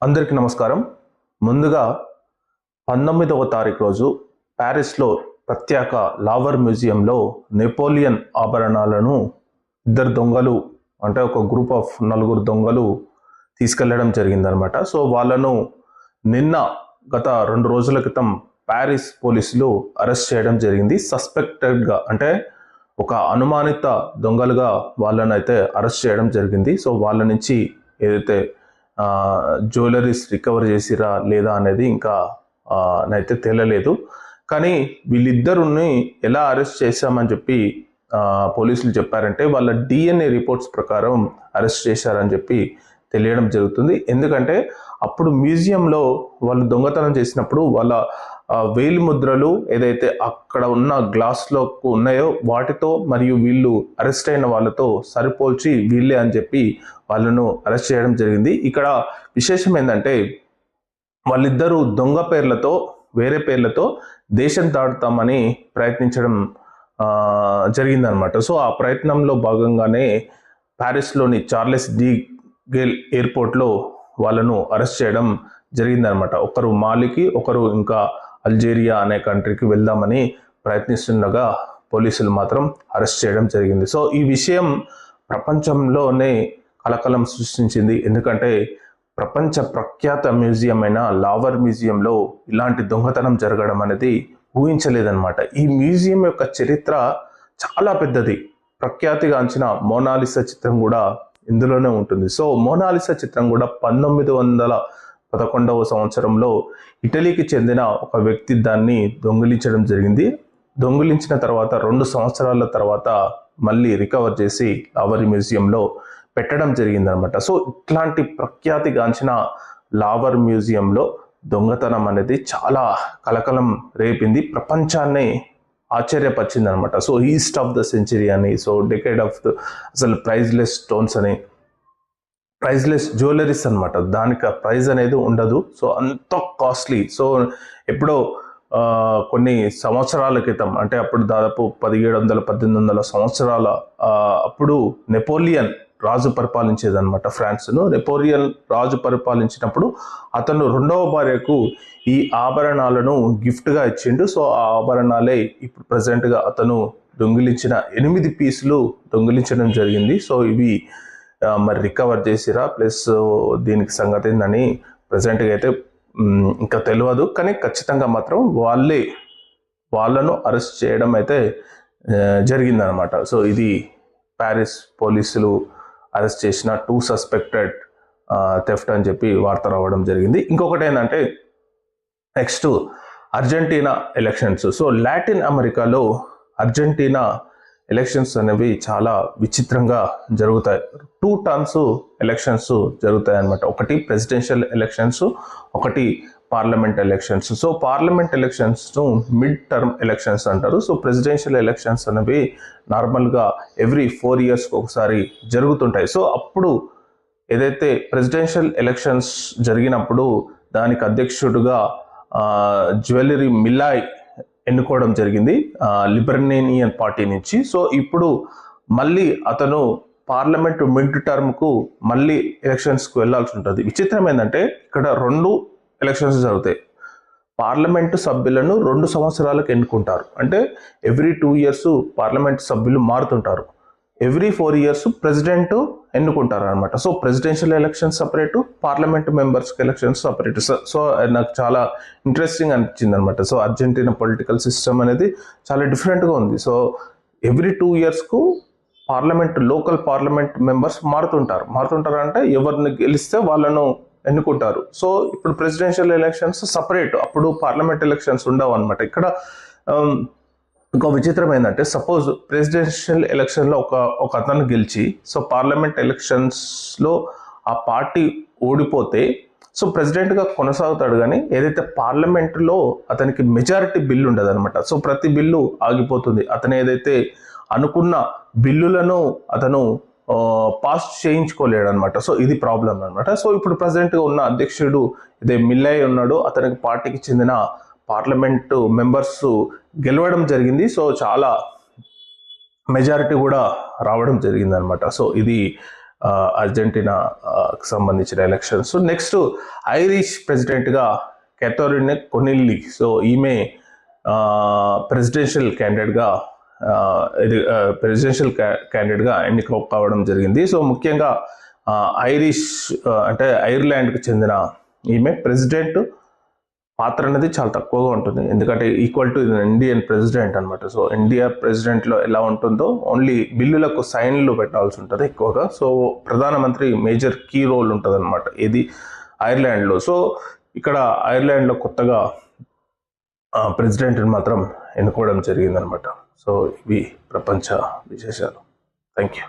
అందరికీ నమస్కారం. ముందుగా 19వ తారీఖు రోజు ప్యారిస్లో ప్రత్యేక లావర్ మ్యూజియంలో నెపోలియన్ ఆభరణాలను ఇద్దరు దొంగలు అంటే ఒక గ్రూప్ ఆఫ్ నలుగురు దొంగలు తీసుకెళ్లడం జరిగిందనమాట. సో వాళ్ళను నిన్న గత 2 రోజుల క్రితం ప్యారిస్ పోలీసులు అరెస్ట్ చేయడం జరిగింది. సస్పెక్టెడ్గా అంటే ఒక అనుమానిత దొంగలుగా వాళ్ళని అయితే అరెస్ట్ చేయడం జరిగింది. సో వాళ్ళ నుంచి ఏదైతే జ్యువెలరీస్ రికవర్ చేసిరా లేదా అనేది ఇంకా నైతే తేలలేదు. కానీ వీళ్ళిద్దరుని ఎలా అరెస్ట్ చేశామని చెప్పి పోలీసులు చెప్పారంటే వాళ్ళ DNA రిపోర్ట్స్ ప్రకారం అరెస్ట్ చేశారని చెప్పి తెలియడం జరుగుతుంది. ఎందుకంటే అప్పుడు మ్యూజియంలో వాళ్ళు దొంగతనం చేసినప్పుడు వాళ్ళ వేలి ముద్రలు ఏదైతే అక్కడ ఉన్న గ్లాస్లో ఉన్నాయో వాటితో మరియు వీళ్ళు అరెస్ట్ అయిన వాళ్ళతో సరిపోల్చి వీళ్ళే అని చెప్పి వాళ్ళను అరెస్ట్ చేయడం జరిగింది. ఇక్కడ విశేషం ఏంటంటే వాళ్ళిద్దరూ దొంగ పేర్లతో వేరే పేర్లతో దేశం దాటుతామని ప్రయత్నించడం జరిగిందనమాట. సో ఆ ప్రయత్నంలో భాగంగానే ప్యారిస్లోని చార్లెస్ డి గేల్ ఎయిర్పోర్ట్లో వాళ్ళను అరెస్ట్ చేయడం జరిగిందనమాట. ఒకరు మాలికి, ఒకరు ఇంకా అల్జీరియా అనే కంట్రీకి వెళ్దామని ప్రయత్నిస్తుండగా పోలీసులు మాత్రం అరెస్ట్ చేయడం జరిగింది. సో ఈ విషయం ప్రపంచంలోనే కలకలం సృష్టించింది. ఎందుకంటే ప్రపంచ ప్రఖ్యాత మ్యూజియం అయిన లావర్ మ్యూజియంలో ఇలాంటి దొంగతనం జరగడం అనేది ఊహించలేదన్నమాట. ఈ మ్యూజియం యొక్క చరిత్ర చాలా పెద్దది. ప్రఖ్యాతిగాంచిన మోనాలిసా చిత్రం కూడా ఇందులోనే ఉంటుంది. సో మోనాలిసా చిత్రం కూడా 1911వ సంవత్సరంలో ఇటలీకి చెందిన ఒక వ్యక్తి దాన్ని దొంగిలించడం జరిగింది. దొంగిలించిన తర్వాత 2 సంవత్సరాల తర్వాత మళ్ళీ రికవర్ చేసి లావర్ మ్యూజియంలో పెట్టడం జరిగిందనమాట. సో ఇట్లాంటి ప్రఖ్యాతిగాంచిన లావర్ మ్యూజియంలో దొంగతనం అనేది చాలా కలకలం రేపింది, ప్రపంచాన్ని ఆశ్చర్యపరిచింది అనమాట. So east of the century అని, సో డెకేడ్ ఆఫ్ ద అసలు ప్రైజ్లెస్ స్టోన్స్ అని, ప్రైజ్లెస్ జ్యువెలరీస్ అనమాట. దానికి ప్రైజ్ అనేది ఉండదు. సో అంత కాస్ట్లీ. సో ఎప్పుడో కొన్ని సంవత్సరాల క్రితం అంటే అప్పుడు దాదాపు 1700-1800 సంవత్సరాల అప్పుడు నెపోలియన్ రాజు పరిపాలించేదన్నమాట ఫ్రాన్స్ను. నెపోలియన్ రాజు పరిపాలించినప్పుడు అతను 2వ భార్యకు ఈ ఆభరణాలను గిఫ్ట్గా ఇచ్చిండు. సో ఆ ఆభరణాలే ఇప్పుడు ప్రజెంట్గా అతను దొంగిలించిన 8 పీసులు దొంగిలించడం జరిగింది. సో ఇవి మరి రికవర్ చేసిరా ప్లస్ దీనికి సంగతి ఏందని ప్రజెంట్గా అయితే ఇంకా తెలియదు. కానీ ఖచ్చితంగా మాత్రం వాళ్ళను అరెస్ట్ చేయడం అయితే జరిగిందనమాట. సో ఇది ప్యారిస్ పోలీసులు అరెస్ట్ చేసిన 2 సస్పెక్టెడ్ థెఫ్ట్ అని చెప్పి వార్త రావడం జరిగింది. ఇంకొకటి ఏంటంటే next Argentina elections. So Latin అమెరికాలో అర్జెంటీనా ఎలక్షన్స్ అనేవి చాలా విచిత్రంగా జరుగుతాయి. 2 టర్మ్స్ ఎలక్షన్స్ జరుగుతాయి అన్నమాట. ఒకటి ప్రెసిడెన్షియల్ ఎలక్షన్స్, ఒకటి పార్లమెంట్ ఎలక్షన్స్. సో పార్లమెంట్ ఎలక్షన్స్ను మిడ్ టర్మ్ ఎలక్షన్స్ అంటారు. సో ప్రెసిడెన్షియల్ ఎలక్షన్స్ అనేవి నార్మల్గా ఎవ్రీ 4 ఇయర్స్కి ఒకసారి జరుగుతుంటాయి. సో అప్పుడు ఏదైతే ప్రెసిడెన్షియల్ ఎలక్షన్స్ జరిగినప్పుడు దానికి అధ్యక్షుడుగా జ్యువెలరీ మిల్లాయ్ ఎన్నుకోవడం జరిగింది లిబరేరియన్ పార్టీ నుంచి. సో ఇప్పుడు మళ్ళీ అతను పార్లమెంట్ మిడ్ టర్మ్కు మళ్ళీ ఎలక్షన్స్కు వెళ్లాల్సి ఉంటుంది. విచిత్రం ఏంటంటే ఇక్కడ 2 ఎలక్షన్స్ జరుగుతాయి. పార్లమెంటు సభ్యులను 2 సంవత్సరాలకు ఎన్నుకుంటారు. అంటే ఎవ్రీ 2 ఇయర్స్ పార్లమెంట్ సభ్యులు మారుతుంటారు. ఎవ్రీ 4 ఇయర్స్ ప్రెసిడెంట్ ఎన్నుకుంటారు అనమాట. So presidential election separate, parliament మెంబర్స్కి ఎలక్షన్స్ సపరేటు. సో నాకు చాలా ఇంట్రెస్టింగ్ అనిపించింది అనమాట. సో అర్జెంటీనా పొలిటికల్ సిస్టమ్ అనేది చాలా డిఫరెంట్గా ఉంది. సో ఎవ్రీ 2 ఇయర్స్కు లోకల్ పార్లమెంట్ మెంబర్స్ మారుతుంటారు అంటే ఎవరిని గెలిస్తే వాళ్ళను ఎన్నుకుంటారు. సో ఇప్పుడు ప్రెసిడెన్షియల్ ఎలక్షన్స్ సపరేట్, అప్పుడు పార్లమెంట్ ఎలక్షన్స్ ఉండవు అనమాట. ఇక్కడ ఇంకో విచిత్రం ఏంటంటే సపోజ్ ప్రెసిడెన్షియల్ ఎలక్షన్లో ఒక అతను గెలిచి సో పార్లమెంట్ ఎలక్షన్స్లో ఆ పార్టీ ఓడిపోతే సో ప్రెసిడెంట్గా కొనసాగుతాడు. కానీ ఏదైతే పార్లమెంట్లో అతనికి మెజారిటీ బిల్లు ఉండదు అనమాట. సో ప్రతి బిల్లు ఆగిపోతుంది. అతను ఏదైతే అనుకున్న బిల్లులను అతను పాస్ చేయించుకోలేడు అనమాట. సో ఇది ప్రాబ్లం అనమాట. సో ఇప్పుడు ప్రజెంట్గా ఉన్న అధ్యక్షుడు ఇదే మిల్లై ఉన్నాడు. అతనికి పార్టీకి చెందిన పార్లమెంటు మెంబర్స్ గెలవడం జరిగింది. సో చాలా మెజారిటీ కూడా రావడం జరిగింది అనమాట. సో ఇది అర్జెంటీనాకు సంబంధించిన ఎలక్షన్. సో నెక్స్ట్ ఐరిష్ ప్రెసిడెంట్గా కెథరిన్ కొనిల్లీ. సో ఈమె ప్రెసిడెన్షియల్ క్యాండిడేట్గా ఎన్నిక కావడం జరిగింది. సో ముఖ్యంగా ఐరిష్ అంటే ఐర్లాండ్కి చెందిన ఈమె ప్రెసిడెంట్ పాత్ర అనేది చాలా తక్కువగా ఉంటుంది, ఎందుకంటే ఈక్వల్ టు ఇండియన్ ప్రెసిడెంట్ అనమాట. సో ఇండియా ప్రెసిడెంట్లో ఎలా ఉంటుందో ఓన్లీ బిల్లులకు సైన్లు పెట్టాల్సి ఉంటుంది ఎక్కువగా. సో ప్రధానమంత్రి మేజర్ కీ రోల్ ఉంటుంది అనమాట ఇది ఐర్లాండ్లో. సో ఇక్కడ ఐర్లాండ్లో కొత్తగా ప్రెసిడెంట్ని మాత్రం ఎన్నుకోవడం జరిగిందనమాట. సో ఇవి ప్రపంచ విశేషాలు. Thank you.